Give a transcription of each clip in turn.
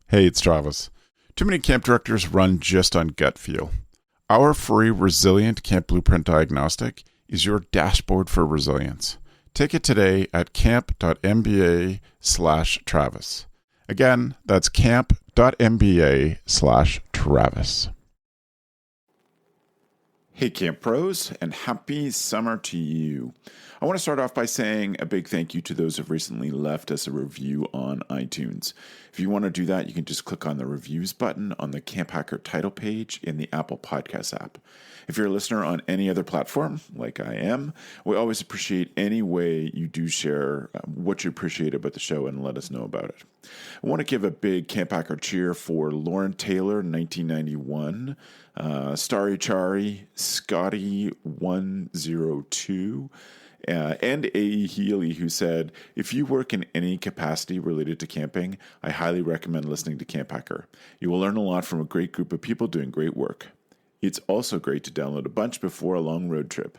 Hey, it's Travis. Too many camp directors run just on gut feel. Our free Resilient Camp Blueprint Diagnostic is your dashboard for resilience. Take it today at camp.mba/Travis. Again, that's camp.mba/Travis. Hey, Camp Pros, and happy summer to you. I want to start off by saying a big thank you to those who have recently left us a review on iTunes. If you want to do that, you can just click on the reviews button on the Camp Hacker title page in the Apple Podcast app. If you're a listener on any other platform, like I am, we always appreciate any way you do share what you appreciate about the show and let us know about it. I want to give a big Camp Hacker cheer for Lauren Taylor, 1991, Starry Chari, Scotty102, and A.E. Healy, who said, if you work in any capacity related to camping, I highly recommend listening to Camp Hacker. You will learn a lot from a great group of people doing great work. It's also great to download a bunch before a long road trip.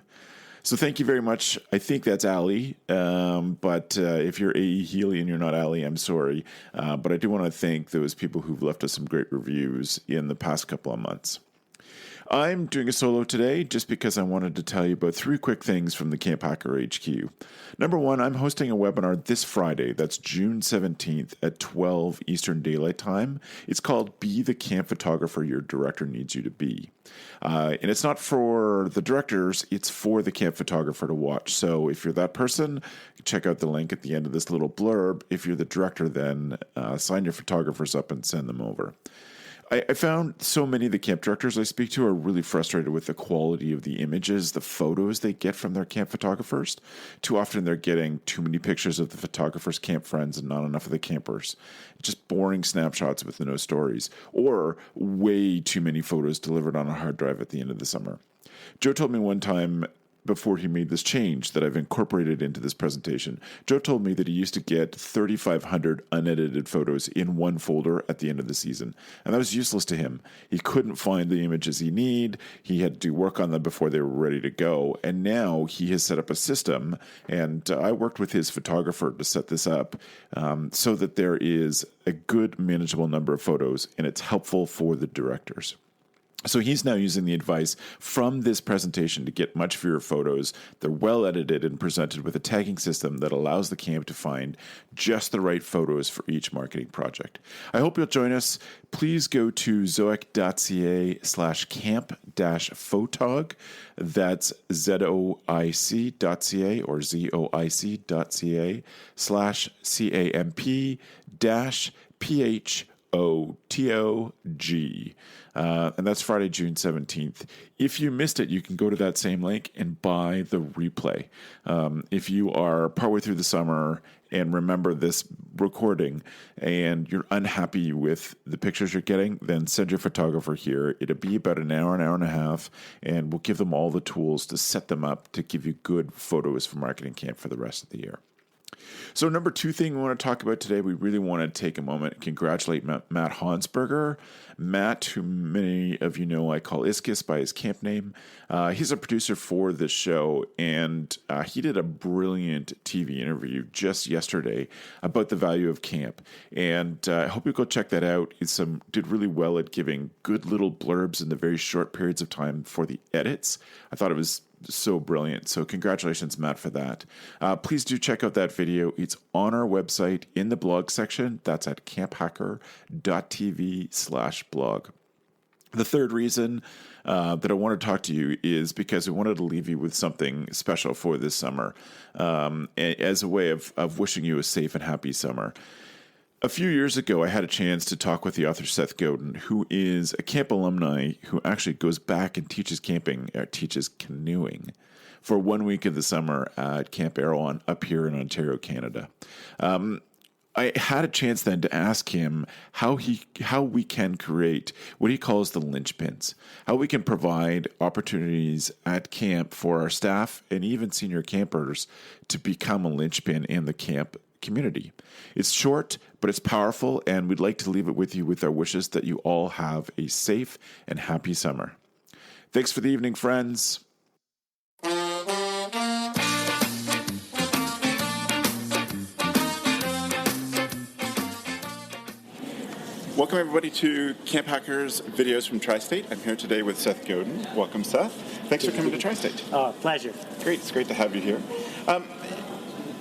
So thank you very much. I think that's Allie, but if you're A.E. Healy and you're not Allie, I'm sorry. But I do want to thank those people who've left us some great reviews in the past couple of months. I'm doing a solo today just because I wanted to tell you about 3 quick things from the Camp Hacker HQ. Number 1, I'm hosting a webinar this Friday, that's June 17th at 12 Eastern Daylight Time. It's called Be the Camp Photographer Your Director Needs You to Be. And it's not for the directors, it's for the camp photographer to watch. So if you're that person, check out the link at the end of this little blurb. If you're the director, then sign your photographers up and send them over. I found so many of the camp directors I speak to are really frustrated with the quality of the images, the photos they get from their camp photographers. Too often they're getting too many pictures of the photographer's camp friends and not enough of the campers. Just boring snapshots with no stories, or way too many photos delivered on a hard drive at the end of the summer. Joe told me one time, before he made this change that I've incorporated into this presentation, Joe told me that he used to get 3,500 unedited photos in one folder at the end of the season, and that was useless to him. He couldn't find the images he need. He had to do work on them before they were ready to go, and now he has set up a system, and I worked with his photographer to set this up so that there is a good, manageable number of photos, and it's helpful for the directors. So he's now using the advice from this presentation to get much fewer photos. They're well edited and presented with a tagging system that allows the camp to find just the right photos for each marketing project. I hope you'll join us. Please go to zoic.ca/camp-photog. That's zoic.ca or zoic.ca/camp-photog. And that's Friday, June 17th. If you missed it, you can go to that same link and buy the replay. If you are partway through the summer and remember this recording and you're unhappy with the pictures you're getting, then send your photographer here. It'll be about an hour and a half, and we'll give them all the tools to set them up to give you good photos for marketing camp for the rest of the year. So number 2 thing we want to talk about today, we really want to take a moment and congratulate Matt Hansberger. Matt, who many of you know I call Iskis by his camp name. He's a producer for this show, and he did a brilliant TV interview just yesterday about the value of camp. And I hope you go check that out. He did really well at giving good little blurbs in the very short periods of time for the edits. I thought it was so brilliant. So congratulations, Matt, for that. Please do check out that video. It's on our website in the blog section. That's at camphacker.tv/blog. The third reason that I want to talk to you is because I wanted to leave you with something special for this summer as a way of wishing you a safe and happy summer. A few years ago, I had a chance to talk with the author Seth Godin, who is a camp alumni who actually goes back and teaches canoeing for 1 week of the summer at Camp Erewhon up here in Ontario, Canada. I had a chance then to ask him how we can create what he calls the Linchpins, how we can provide opportunities at camp for our staff and even senior campers to become a linchpin in the camp community. It's short, but it's powerful, and we'd like to leave it with you with our wishes that you all have a safe and happy summer. Thanks for the evening, friends. Welcome everybody to Camp Hackers Videos from Tri-State. I'm here today with Seth Godin. Welcome, Seth. Thanks for coming to Tri-State. Oh, pleasure. Great. It's great to have you here.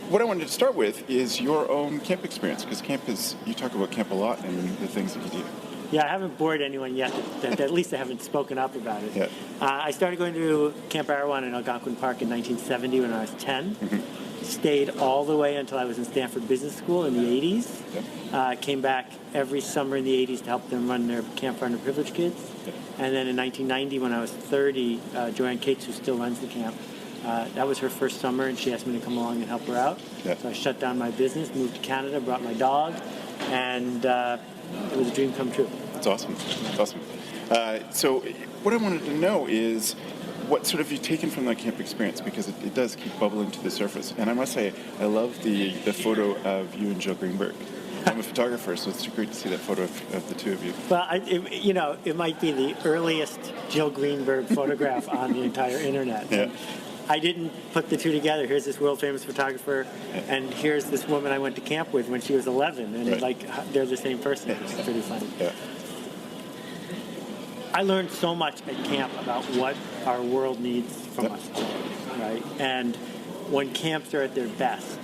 What I wanted to start with is your own camp experience, because you talk about camp a lot and the things that you do. Yeah, I haven't bored anyone yet. At least I haven't spoken up about it. Yeah. I started going to Camp Arawan in Algonquin Park in 1970 when I was 10. Mm-hmm. Stayed all the way until I was in Stanford Business School in the 80s. Yeah. Came back every summer in the 80s to help them run their camp for underprivileged kids. Yeah. And then in 1990, when I was 30, Joanne Cates, who still runs the camp, that was her first summer, and she asked me to come along and help her out. Yeah. So I shut down my business, moved to Canada, brought my dog, and it was a dream come true. That's awesome. That's awesome. So what I wanted to know is what sort of you've taken from that camp experience, because it does keep bubbling to the surface. And I must say, I love the photo of you and Jill Greenberg. I'm a photographer, so it's great to see that photo of the two of you. Well, it might be the earliest Jill Greenberg photograph on the entire internet. Yeah. I didn't put the two together. Here's this world-famous photographer, and here's this woman I went to camp with when she was 11, and they're the same person. It's pretty funny. Yeah. I learned so much at camp about what our world needs from us today, right? And when camps are at their best,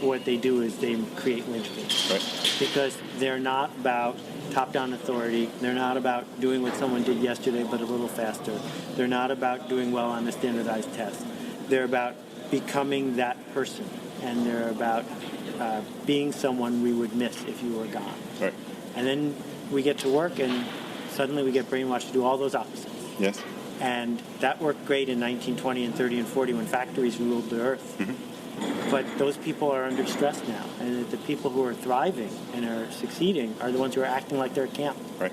what they do is they create linchpins, right? Because they're not about top-down authority. They're not about doing what someone did yesterday but a little faster. They're not about doing well on a standardized test. They're about becoming that person, and they're about being someone we would miss if you were gone. Right. And then we get to work, and suddenly we get brainwashed to do all those opposites. Yes. And that worked great in 1920 and 30 and 40 when factories ruled the earth. Mm-hmm. But those people are under stress now, and the people who are thriving and are succeeding are the ones who are acting like they're at camp. Right.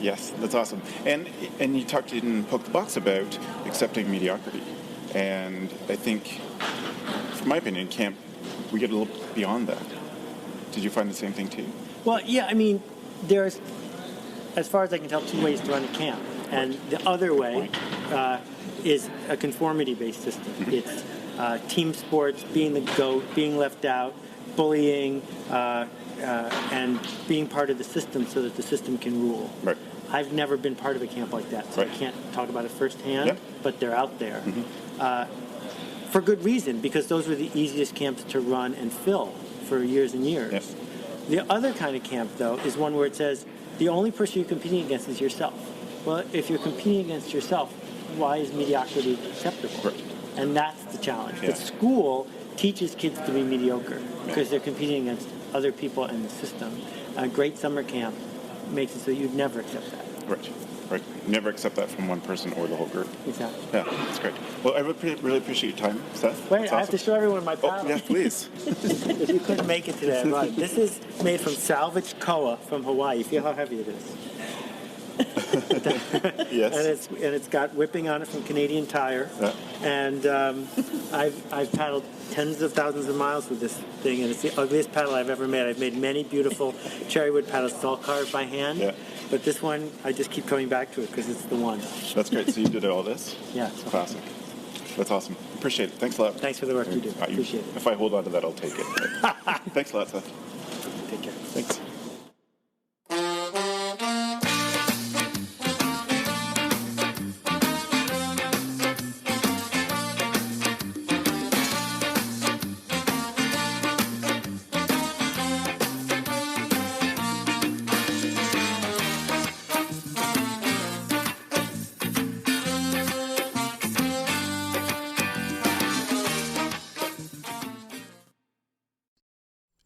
Yes, that's awesome. And you talked in Poke the Box about accepting mediocrity. And I think, from my opinion, camp, we get a little beyond that. Did you find the same thing too? Well, yeah, I mean, there's, as far as I can tell, two ways to run a camp. And the other way is a conformity-based system. Mm-hmm. It's team sports, being the GOAT, being left out, bullying, and being part of the system so that the system can rule. Right. I've never been part of a camp like that, so I can't talk about it firsthand, but they're out there. Mm-hmm. For good reason, because those were the easiest camps to run and fill for years and years. Yes. The other kind of camp, though, is one where it says the only person you're competing against is yourself. Well, if you're competing against yourself, why is mediocrity acceptable? Right. And that's the challenge. Yeah. The school teaches kids to be mediocre because they're competing against other people in the system. A great summer camp makes it so you'd never accept that. Right. Right. Never accept that from one person or the whole group. Exactly. Yeah, that's great. Well, I really appreciate your time, Seth. Wait, I have to show everyone my paddle. Oh, yeah, please. If you couldn't make it today, right. This is made from salvaged koa from Hawaii. Feel how heavy it is. Yes. And it's got whipping on it from Canadian Tire. Yeah. And I've paddled tens of thousands of miles with this thing, and it's the ugliest paddle I've ever made. I've made many beautiful cherrywood paddles, it's all carved by hand. Yeah. But this one, I just keep coming back to it because it's the one. That's great. So you did all this? Yeah. Classic. That's awesome. Appreciate it. Thanks a lot. Thanks for the work you do. Appreciate it. If I hold on to that, I'll take it. Thanks a lot, Seth. Take care. Thanks.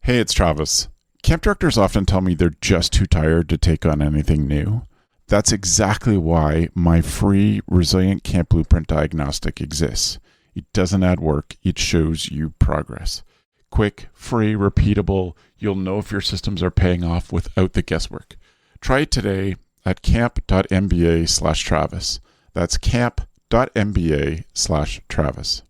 Hey, it's Travis. Camp directors often tell me they're just too tired to take on anything new. That's exactly why my free Resilient Camp Blueprint Diagnostic exists. It doesn't add work, it shows you progress. Quick, free, repeatable, you'll know if your systems are paying off without the guesswork. Try it today at camp.mba/Travis. That's camp.mba/Travis.